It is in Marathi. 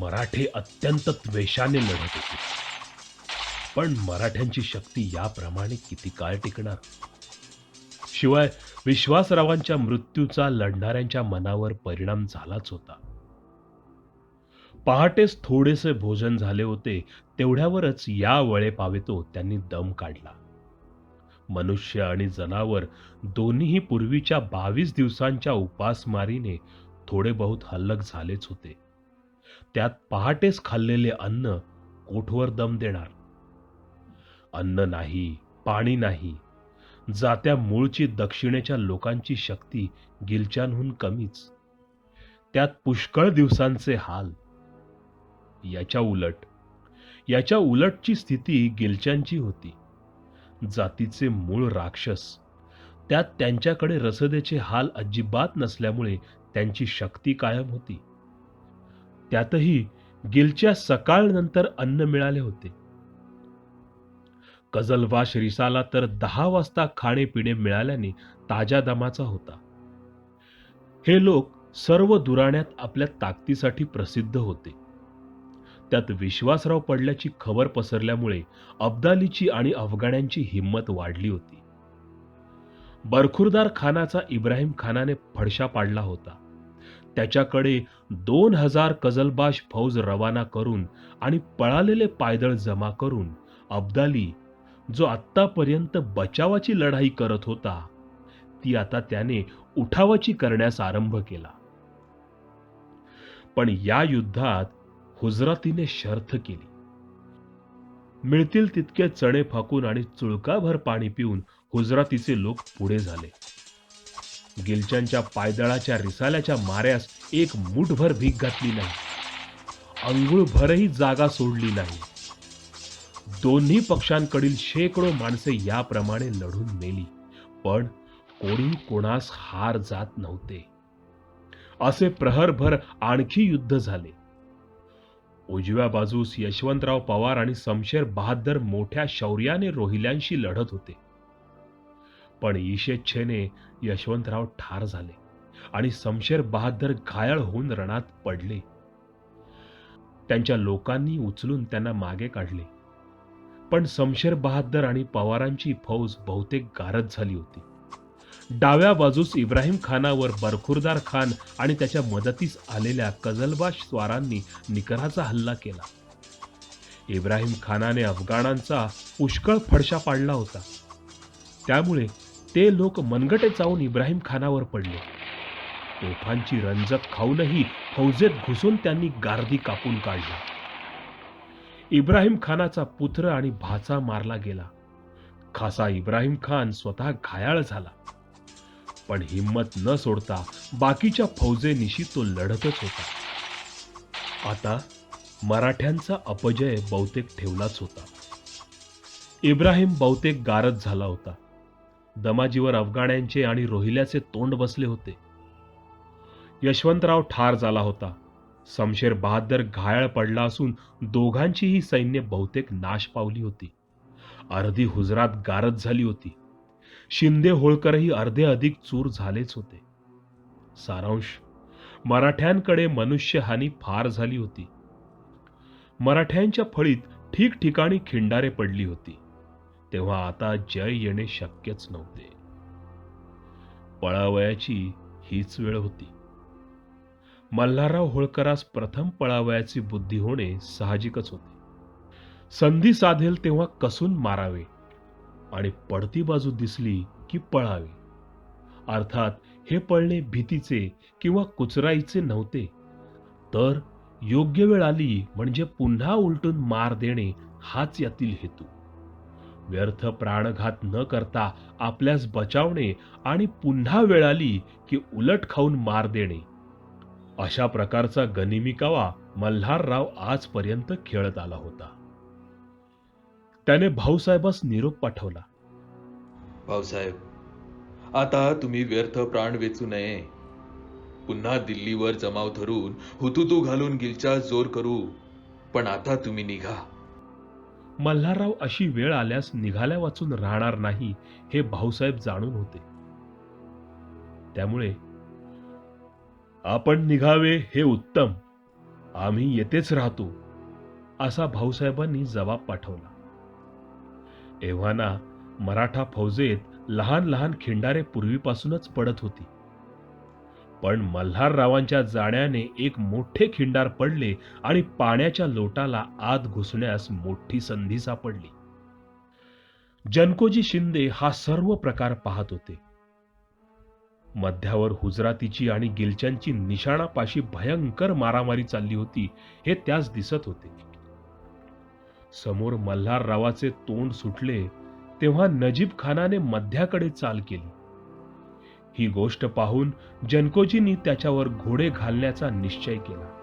मराठे अत्यंत द्वेषाने लढत होते. पण मराठ्यांची शक्ती याप्रमाणे किती काळ टिकणार? शिवाय विश्वासरावांच्या मृत्यूचा लढणाऱ्यांच्या मनावर परिणाम झालाच होता. पहाटेच थोडेसे भोजन झाले होते, तेवढ्यावरच या वेळेपावेतो त्यांनी दम काढला. मनुष्य आणि जनावर दोन्हीही पूर्वीच्या 22 दिवसांच्या उपासमारीने थोडे बहुत हल्लक झालेच होते. त्यात पहाटेच खाल्लेले अन्न कोठवर दम देणार? अन्न नाही, पाणी नाही, जात्या मूळची दक्षिणेच्या लोकांची शक्ती गिलच्यांहून कमीच. त्यात पुष्कळ दिवसांचे हाल. याच्या उलट याच्या उलटची स्थिती गिलच्यांची होती. जातीचे मूळ राक्षस, त्यात त्यांच्याकडे रसदेचे हाल अजिबात नसल्यामुळे त्यांची शक्ती कायम होती. त्यातही गिलच्या सकाळनंतर अन्न मिळाले होते. कजलवाश रिसाला तर 10 वाजता खाणे-पिणे मिळाल्याने ताज्या दमाचा होता. हे लोक सर्व दुराण्यात आपल्या ताकदीसाठी प्रसिद्ध होते. त्यात विश्वासराव पडल्याची खबर पसरल्यामुळे अब्दालीची आणि अफगाण्यांची हिंमत वाढली होती. बरखुरदार खानाचा इब्राहिम खानाने फडशा पाडला होता. त्याच्याकडे 2000 कजलबाज फौज रवाना करून आणि पळालेले पायदळ जमा करून अब्दाली, जो आत्तापर्यंत बचावाची लढाई करत होता, ती आता त्याने उठावाची करण्यास आरंभ केला. पण या युद्धात हुजरातीने शर्थ केली. मिळतील तितके चणे फाकून आणि चुळकाभर पाणी पिऊन हुजरातीचे लोक पुढे झाले. गिलच्यांच्या पायदळाच्या रिसाल्याच्या माऱ्यास एक मूठभर भीक घातली नाही. अंघुळभरही जागा सोडली नाही. दोन्ही पक्षांकडील शेकडो माणसे याप्रमाणे लढून मेली, पण कोणी कोणास हार जात नव्हते. असे प्रहरभर आणखी युद्ध झाले. उजव्या बाजूस यशवंतराव पवार आणि शमशेर बहादर मोठ्या शौर्याने रोहिल्यांशी लढत होते. पण ईशेच्छेने यशवंतराव ठार झाले आणि शमशेर बहादर घायल होऊन रणात पडले. त्यांच्या लोकांनी उचलून त्यांना मागे काढले. पण शमशेर बहादर आणि पवारांची फौज बहुतेक गारद झाली होती. डाव्या बाजूस इब्राहिम खानावर बरखुरदार खान आणि त्याच्या मदतीस आलेल्या कजलबाज स्वारांनी निकराचा हल्ला केला. इब्राहिम खानाने अफगाणांचा पुष्कळ फडशा पाडला होता. त्यामुळे ते लोक मनगटे जाऊन इब्राहिम खानावर पडले. तोफांची रंजक खाऊनही फौजेत घुसून त्यांनी गार्दी कापून काढला. इब्राहिम खानाचा पुत्र आणि भाचा मारला गेला. खासा इब्राहिम खान स्वतः घायाळ झाला. पण हिम्मत न सोडता बाकीच्या फौजेनिशी तो लढतच होता. आता मराठ्यांचा अपजय बहुतेक ठेवलाच होता. इब्राहिम बहुतेक गारद झाला होता. दमाजीवर अफगाण्यांचे आणि रोहिल्याचे तोंड बसले होते. यशवंतराव ठार झाला होता. शमशेर बहादर घायाळ पडला असून दोघांचीही सैन्य बहुतेक नाश पावली होती. अर्धी हुजरात गारद झाली होती. शिंदे होळकरही अर्धे अधिक चूर झालेच होते. सारांश, मराठ्यांकडे मनुष्यहानी फार झाली होती. मराठ्यांच्या फळीत ठिकठिकाणी खिंडारे पडली होती. तेव्हा आता जय येणे शक्यच नव्हते. पळावयाची हीच वेळ होती. मल्हारराव होळकरास प्रथम पळावयाची बुद्धी होणे साहजिकच होते. संधी साधेल तेव्हा कसून मारावे आणि पडती बाजू दिसली की पळावे. अर्थात हे पळणे भीतीचे किंवा कुचराईचे नव्हते, तर योग्य वेळ आली म्हणजे पुन्हा उलटून मार देणे हाच यातील हेतू. व्यर्थ प्राणघात न करता आपल्यास बचावणे आणि पुन्हा वेळ आली की उलट खाऊन मार देणे, अशा प्रकारचा गनिमी कावा मल्हारराव आजपर्यंत खेळत आला होता. त्याने भाऊसाहेबास निरोप पाठवला. भाऊसाहेब, आता तुम्ही व्यर्थ प्राण वेचू नये. पुन्हा दिल्लीवर जमाव धरून हुतुतू घालून गिलचा जोर करू, पण आता तुम्ही निघा. मल्हारराव अशी वेळ आल्यास निघाल्या वाचून राहणार नाही हे भाऊसाहेब जाणून होते. त्यामुळे आपण निघावे हे उत्तम, आम्ही येतेच राहतो, असा भाऊसाहेबांनी जबाब पाठवला. एव्हाना मराठा फौजेत लहान लहान खिंडारे पूर्वीपासूनच पडत होती. पण मल्हाररावांच्या जाण्याने एक मोठे खिंडार पडले आणि पाण्याच्या लोटाला आत घुसण्यास मोठी संधी सापडली. जनकोजी शिंदे हा सर्व प्रकार पाहत होते. मध्यावर हुजरातीची आणि गिलच्यांची निशाणापाशी भयंकर मारामारी चालली होती हे त्यास दिसत होते. समोर मल्हाररावाचे तोंड सुटले तेव्हा नजीब खानाने मध्याकडे चाल केली. ही गोष्ट पाहून जनकोजींनी त्याच्यावर घोडे घालण्याचा निश्चय केला.